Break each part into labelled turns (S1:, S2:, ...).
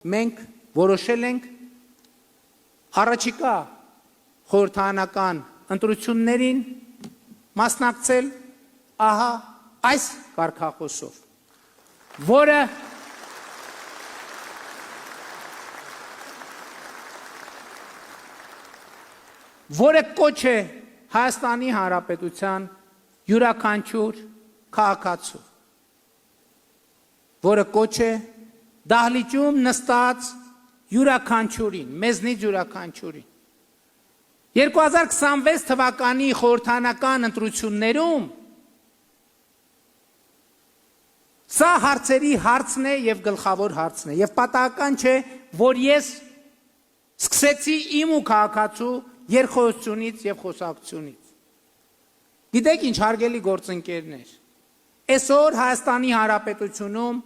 S1: Մենք որոշել ենք առաջիկա խորհրդարանական ընտրություններին մասնակցել ահա այս կարգախոսով, որը կոչ է Հայաստանի Հանրապետության յուրաքանչյուր քաղաքացու, որը կոչ է դահլիճում նստած յուրաքանչյուրին, մեզնից յուրաքանչյուրին։ 2026 թվականի խորհրդարանական ընտրություններում սա հարցերի հարցն է եւ գլխավոր հարցն է եւ պատահական չէ, որ ես սկսեցի իմ ու քաղաքացու երկխոսությունից եւ խոսակցությունից։ Գիտեք ինչ, հարգելի գործընկերներ, այսօր Հայաստանի Հանրապետությունում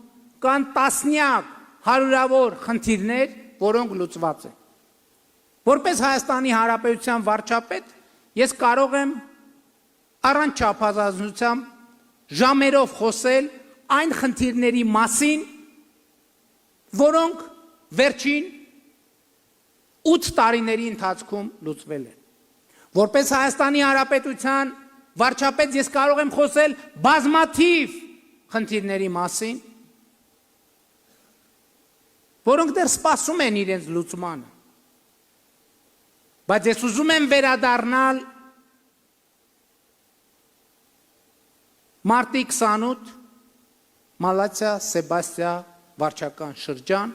S1: կան տասնյակ հարյուրավոր խնդիրներ, որոնք լուծված են։ Որպես Հայաստանի Հանրապետության վարչապետ, ես կարող եմ առանց չափազանցությամբ ժամերով խոսել այն խնդիրների մասին, որոնք վերջին 8 տարիների ընթացքում լուծվել են։ Որպես Հայաստանի Հանրապետության վարչապետ ես կարող եմ խոսել բազմաթիվ խնդիրների մասին, որոնք դեռ սպասում են իրենց լուծմանը։ Բայց ես ուզում եմ վերադառնալ մարտի 28 Մալացիա Սեբաստիա վարչական շրջան,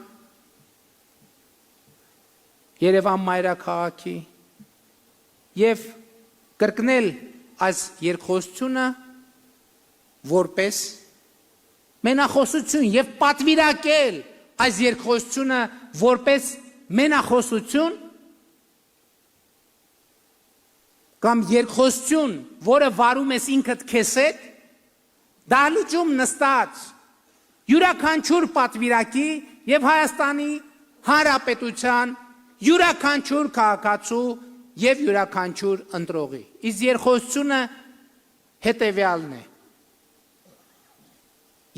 S1: Երևան մայրաքաղաքի եւ կրկնել այս երկխոսությունը որպես մենախոսություն եւ պատվիրակել այս երկխոսությունը որպես մենախոսություն կամ երկխոսություն, որը վարում ես ինքդ քեզ հետ, դահլիճում նստած յուրաքանչյուր պատվիրակի եւ Հայաստանի Հանրապետության յուրաքանչյուր քաղաքացու եւ յուրաքանչյուր ընտրողի։ Իսկ երկխոսությունը հետեւյալն է.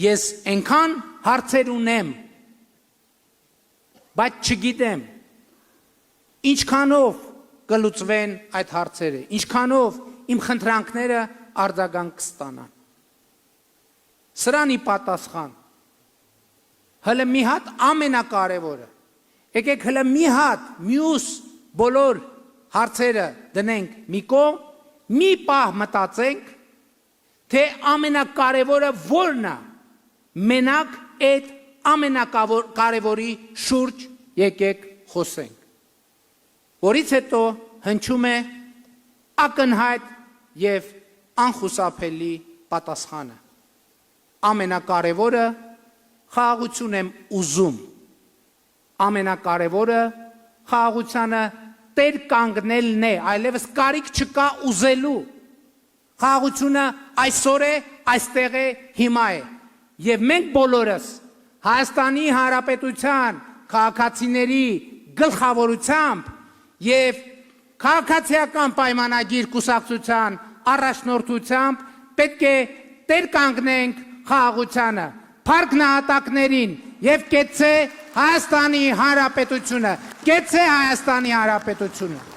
S1: ես այնքան հարցեր ունեմ, բայց չգիտեմ ինչքանով կլուծվեն այդ հարցերը, ինչքանով իմ խնդրանքները արձագանք կստանան։ Սրանի պատասխան հələ մի հատ ամենակարևորը, եկեք հələ մի հատ մյուս բոլոր հարցերը դնենք մի կողմ, մի պահ մտածենք, թե ամենակարևորը որն է, մենակ այդ ամենակարևորի շուրջ եկեք խոսենք, որից հետո հնչում է ակնհայտ եւ անխուսափելի պատասխանը։ Ամենակարևորը խաղաղություն եմ ուզում, ամենակարևորը խաղաղությանը տեր կանգնելն է, այլևս կարիք չկա ուզելու, խաղաղությունը այսօր է, այստեղ է, հիմա է, եւ մենք բոլորս Հայաստանի Հանրապետության քաղաքացիների գլխավորությամբ եւ քաղաքացիական պայմանագիր կուսակցության առաջնորդությամբ պետք է տեր կանգնենք խաղաղությանը, փառք նահատակներին եւ կեցցե Հայաստանի Հանրապետությունը, կեցցե Հայաստանի Հանրապետությունը։